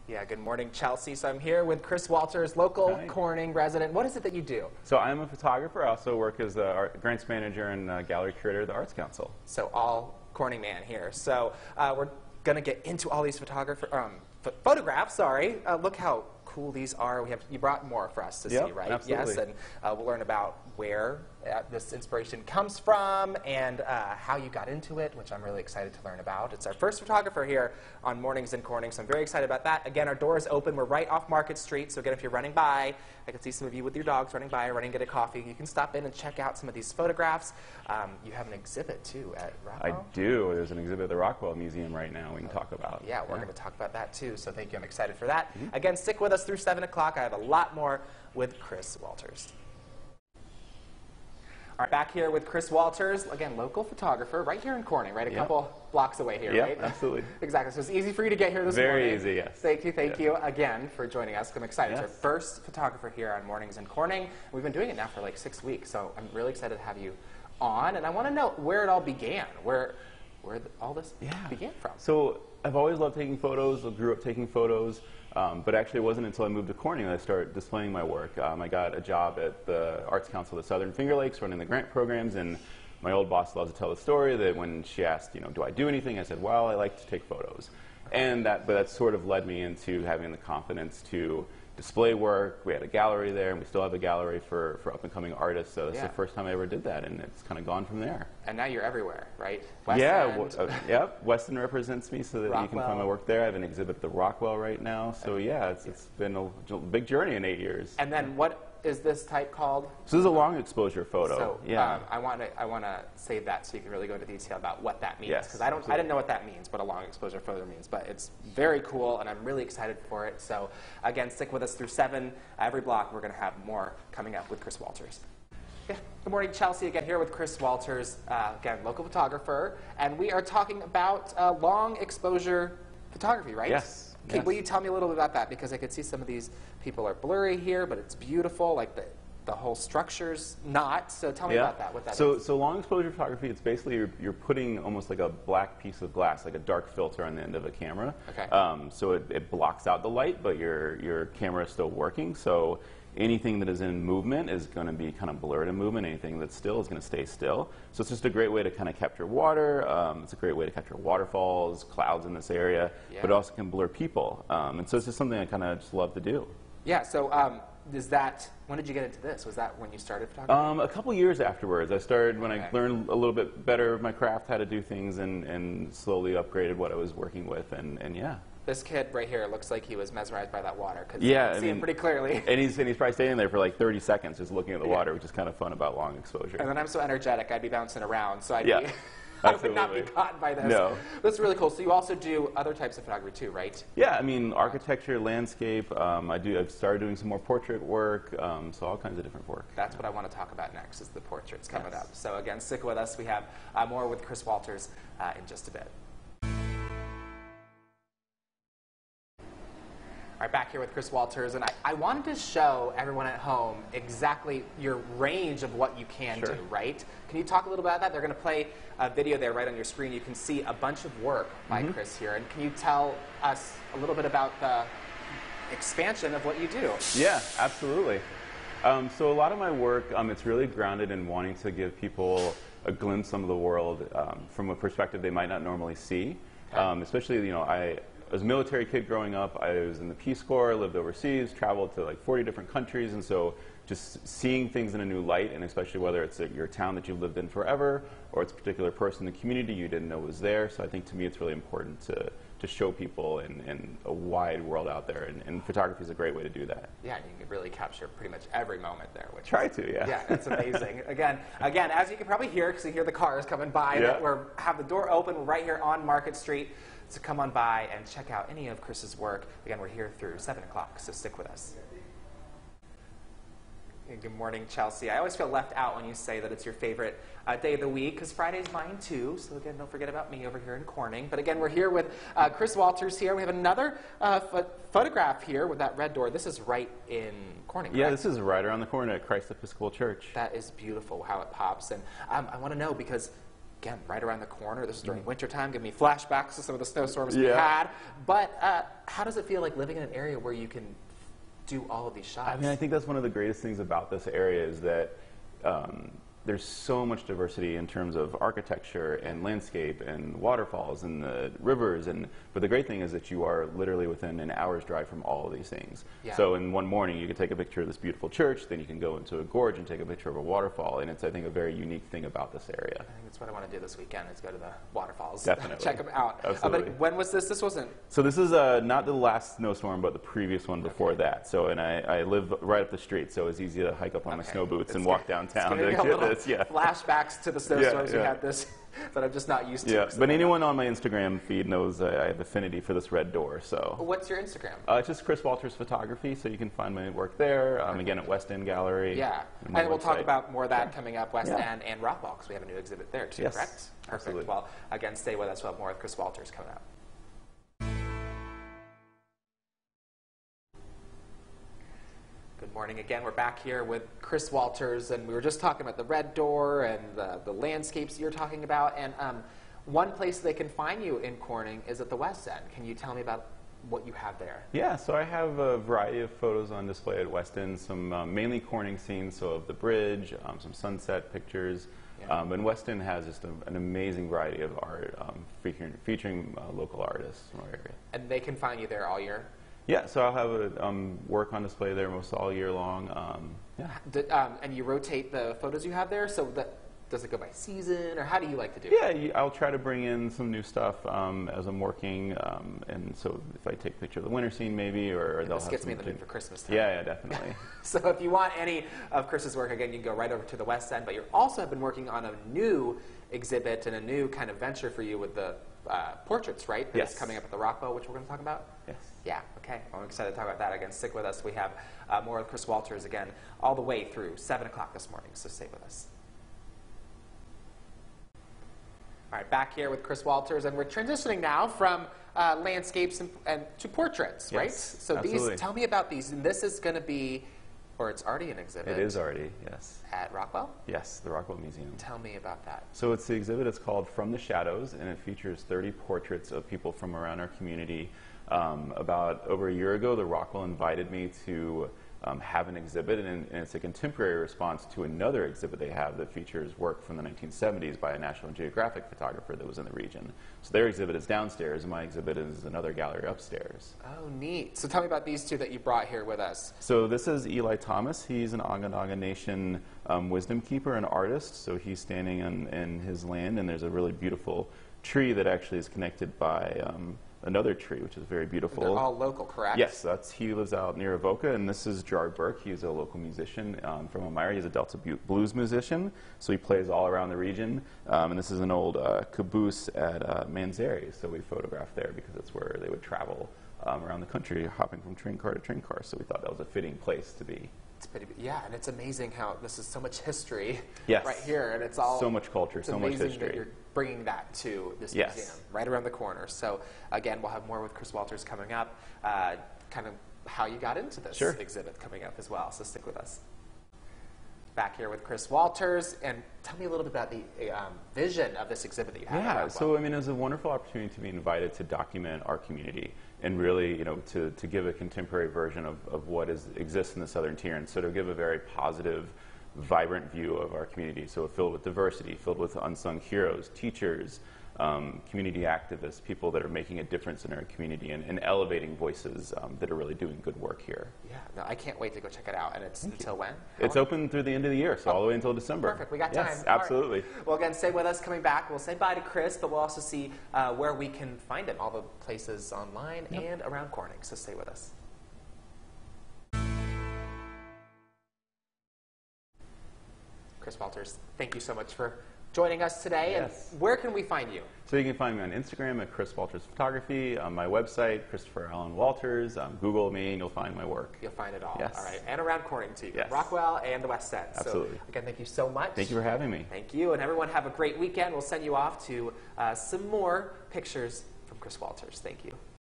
Yeah, good morning, Chelsea. So I'm here with Chris Walters, local Hi. Corning resident. What is it that you do? So I'm a photographer. I also work as a grants manager and gallery curator at the Arts Council. So all Corning man here. So we're going to get into all these photographs. Sorry. Look how cool these are. You brought more for us to see, right? Absolutely. Yes, and we'll learn about where this inspiration comes from and how you got into it, which I'm really excited to learn about. It's our first photographer here on Mornings in Corning, so I'm very excited about that. Again, our door is open. We're right off Market Street, so again, if you're running by, I can see some of you with your dogs running by, running to get a coffee. You can stop in and check out some of these photographs. You have an exhibit, too, at Rockwell? I do. There's an exhibit at the Rockwell Museum right now we can talk about. Yeah, we're going to talk about that, too, so thank you. I'm excited for that. Again, stick with us through 7 o'clock. I have a lot more with Chris Walters. All right, back here with Chris Walters, again, local photographer, right here in Corning, right? A couple blocks away here, right? Absolutely. Exactly. So it's easy for you to get here this morning. Very easy, yes. Thank you again for joining us. I'm excited. Yes. It's our first photographer here on Mornings in Corning. We've been doing it now for like 6 weeks, so I'm really excited to have you on. And I want to know where it all began, where all this began from. So I've always loved taking photos. I grew up taking photos. But actually, it wasn't until I moved to Corning that I started displaying my work. I got a job at the Arts Council of the Southern Finger Lakes running the grant programs, and my old boss loves to tell the story that when she asked, do I do anything, I said, well, I like to take photos. And but that sort of led me into having the confidence to display work. We had a gallery there, and we still have a gallery for up-and-coming artists, so that's the first time I ever did that, and it's kind of gone from there. And now you're everywhere, right? West End. Weston represents me so that you can find my work there. I have an exhibit at the Rockwell right now, so yeah, it's been a big journey in 8 years. And then what is this type called? So this is a long exposure photo. So yeah. I want to save that so you can really go into detail about what that means. Yes, because I didn't know what that means, what a long exposure photo means. But it's very cool, and I'm really excited for it. So again, stick with us through 7. Every block, we're going to have more coming up with Chris Walters. Yeah. Good morning, Chelsea. Again, here with Chris Walters, again, local photographer. And we are talking about long exposure photography, right? Yes. Okay, will you tell me a little bit about that? Because I could see some of these people are blurry here, but it's beautiful. Like the whole structure's not. So tell me about that. What that is. So long exposure photography, it's basically you're putting almost like a black piece of glass, like a dark filter on the end of a camera. Okay. So it blocks out the light, but your camera is still working. So anything that is in movement is going to be kind of blurred in movement. Anything that's still is going to stay still. So it's just a great way to kind of capture water. It's a great way to capture waterfalls, clouds in this area, but it also can blur people. And so it's just something I kind of just love to do. Yeah, so when did you get into this? Was that when you started photography? A couple years afterwards. I started when I learned a little bit better of my craft, how to do things, and slowly upgraded what I was working with, and yeah. This kid right here looks like he was mesmerized by that water, because yeah, you can see him pretty clearly. And he's probably staying there for like 30 seconds just looking at the water, which is kind of fun about long exposure. And then I'm so energetic, I'd be bouncing around, so I would not be caught by this. No. That's really cool. So you also do other types of photography too, right? Yeah, I mean, architecture, landscape. I've started doing some more portrait work, so all kinds of different work. That's what I want to talk about next, is the portraits coming up. So again, stick with us. We have more with Chris Walters in just a bit. All right, back here with Chris Walters, and I wanted to show everyone at home exactly your range of what you can do, right? Can you talk a little about that? They're going to play a video there right on your screen. You can see a bunch of work by Chris here, and can you tell us a little bit about the expansion of what you do? Yeah, absolutely. So a lot of my work, it's really grounded in wanting to give people a glimpse of the world from a perspective they might not normally see. Especially, I was a military kid growing up. I was in the Peace Corps, lived overseas, traveled to like 40 different countries, and so just seeing things in a new light, and especially whether it's your town that you've lived in forever, or it's a particular person in the community you didn't know was there. So I think to me it's really important to show people in a wide world out there, and photography is a great way to do that. Yeah, and you can really capture pretty much every moment there. Which Try to, yeah. Yeah, it's amazing. Again, as you can probably hear, because you hear the cars coming by, that we have the door open. We're right here on Market Street. So come on by and check out any of Chris's work. Again, we're here through 7 o'clock, so stick with us. Good morning, Chelsea. I always feel left out when you say that it's your favorite day of the week, because Friday's mine too. So again, don't forget about me over here in Corning. But again, we're here with Chris Walters here. We have another photograph here with that red door. This is right in Corning, Yeah, correct? this is right around the corner at Christ Episcopal Church. That is beautiful how it pops. And I want to know, because again, right around the corner. This is during wintertime. Give me flashbacks to some of the snowstorms we Yeah. had. But how does it feel like living in an area where you can do all of these shots? I mean, I think that's one of the greatest things about this area is that there's so much diversity in terms of architecture and landscape and waterfalls and the rivers. But the great thing is that you are literally within an hour's drive from all of these things. Yeah. So in one morning, you can take a picture of this beautiful church, then you can go into a gorge and take a picture of a waterfall. And it's, I think, a very unique thing about this area. I think that's what I want to do this weekend is go to the waterfalls. Definitely. Check them out. Absolutely. But when was this? This wasn't... So this is not the last snowstorm, but the previous one before that. So, and I live right up the street, so it's easy to hike up on my snow boots and walk downtown to get this. Yeah. Flashbacks to the snowstorms we yeah. had this that I'm just not used to. Yeah, but anyone on my Instagram feed knows I have affinity for this red door. So what's your Instagram? It's just Chris Walters Photography, so you can find my work there. Again, at West End Gallery. Yeah, and we'll talk about more of that coming up, West End and Rockwall, because we have a new exhibit there too, yes, correct? Perfect. Absolutely. Well, again, stay with us. We'll have more with Chris Walters coming up. Good morning again. We're back here with Chris Walters, and we were just talking about the red door and the landscapes you're talking about. And one place they can find you in Corning is at the West End. Can you tell me about what you have there? Yeah, so I have a variety of photos on display at West End, some mainly Corning scenes, so of the bridge, some sunset pictures. Yeah. And West End has just an amazing variety of art featuring local artists from our area. And they can find you there all year? Yeah, so I'll have work on display there most all year long. And you rotate the photos you have there, so that does it go by season, or how do you like to do Yeah, it? I'll try to bring in some new stuff as I'm working, and so if I take a picture of the winter scene maybe, or they'll This have gets me some in the mood for Christmas time. Yeah, definitely. So if you want any of Chris's work, again, you can go right over to the West End, but you also have been working on a new exhibit and a new kind of venture for you with the portraits, right? Yes. That's coming up at the Rockwell, which we're going to talk about? Yes. Yeah, okay. Well, I'm excited to talk about that. Again, stick with us. We have more with Chris Walters again all the way through 7 o'clock this morning, so stay with us. All right, back here with Chris Walters, and we're transitioning now from landscapes and to portraits, right? So absolutely. tell me about these. And this is going to be, or it's already an exhibit. It is already, yes. At Rockwell? Yes, the Rockwell Museum. Tell me about that. So it's the exhibit. It's called From the Shadows, and it features 30 portraits of people from around our community. About over a year ago, the Rockwell invited me to have an exhibit, and it's a contemporary response to another exhibit they have that features work from the 1970s by a National Geographic photographer that was in the region. So their exhibit is downstairs, and my exhibit is another gallery upstairs. Oh, neat. So tell me about these two that you brought here with us. So this is Eli Thomas. He's an Onondaga Nation wisdom keeper and artist. So he's standing in his land, and there's a really beautiful tree that actually is connected by another tree, which is very beautiful. They're all local, correct? Yes, he lives out near Avoca, and this is Gerard Burke. He's a local musician from Elmira. He's a Delta Butte blues musician, so he plays all around the region. And this is an old caboose at Manzeri, so we photographed there because it's where they would travel around the country, hopping from train car to train car, so we thought that was a fitting place to be. Yeah, and it's amazing how this is so much history Yes. right here, and it's all so much culture, so much history. It's amazing history. that you're bringing that to this Yes. museum right around the corner. So again, we'll have more with Chris Walters coming up, kind of how you got into this exhibit coming up as well. So stick with us. Back here with Chris Walters, and tell me a little bit about the vision of this exhibit that you have. Yeah, so I mean, it was a wonderful opportunity to be invited to document our community and really, to give a contemporary version of what exists in the Southern Tier, and sort of give a very positive, vibrant view of our community. So filled with diversity, filled with unsung heroes, teachers, community activists, people that are making a difference in our community and elevating voices that are really doing good work here. Yeah, no, I can't wait to go check it out. And it's until when? It's open through the end of the year, so all the way until December. Perfect, we got time. Yes, absolutely. Right. Well, again, stay with us. Coming back, we'll say bye to Chris, but we'll also see where we can find him, all the places online and around Corning. So stay with us. Chris Walters, thank you so much for joining us today. Yes. And where can we find you? So you can find me on Instagram at Chris Walters Photography, on my website, Christopher Allen Walters. Google me and you'll find my work. You'll find it all. Yes. All right. And around Corning, too. Yes. Rockwell and the West End. Absolutely. So, again, thank you so much. Thank you for having me. Thank you. And everyone have a great weekend. We'll send you off to some more pictures from Chris Walters. Thank you.